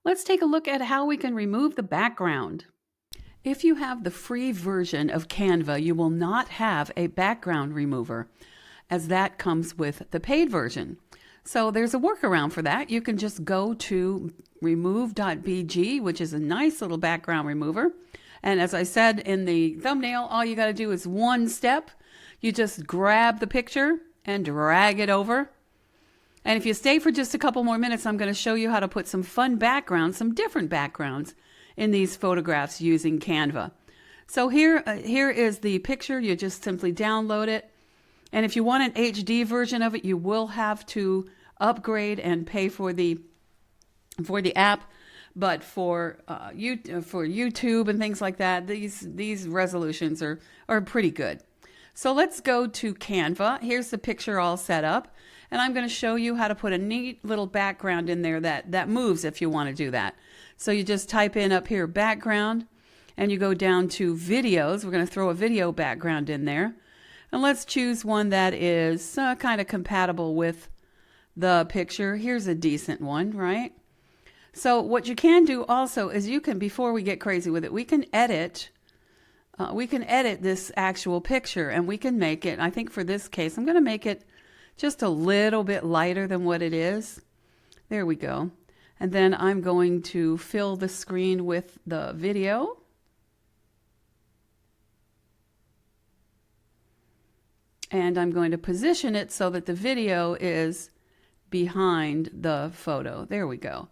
Let's take a look at how we can remove the background. If you have the free version of Canva, you will not have a background remover, as that comes with the paid version. So there's a workaround for that. You can just go to remove.bg, which is a nice little background remover. And as I said in the thumbnail, all you got to do is one step. You just grab the picture and drag it over. And if you stay for just a couple more minutes, I'm going to show you how to put some fun backgrounds, some different backgrounds in these photographs using Canva. So here is the picture. You just simply download it. And if you want an HD version of it, you will have to upgrade and pay for the app. But for YouTube and things like that, these resolutions are pretty good. So let's go to Canva. Here's the picture all set up. And I'm going to show you how to put a neat little background in there that moves if you want to do that. So you just type in up here background and you go down to videos. We're going to throw a video background in there. And let's choose one that is kind of compatible with the picture. Here's a decent one, right? So what you can do also is you can, before we get crazy with it, we can edit this actual picture and we can make it, I think for this case, I'm going to make it just a little bit lighter than what it is. There we go. And then I'm going to fill the screen with the video. And I'm going to position it so that the video is behind the photo. There we go.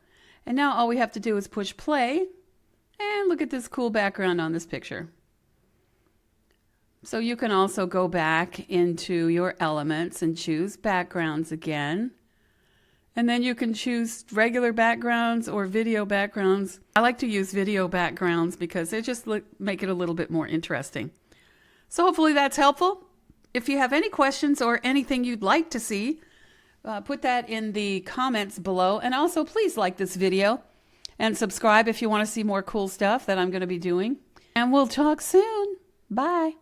And now all we have to do is push play and look at this cool background on this picture. So you can also go back into your elements and choose backgrounds again. And then you can choose regular backgrounds or video backgrounds. I like to use video backgrounds because they just make it a little bit more interesting. So hopefully that's helpful. If you have any questions or anything you'd like to see, put that in the comments below. And also please like this video and subscribe if you want to see more cool stuff that I'm going to be doing. And we'll talk soon. Bye.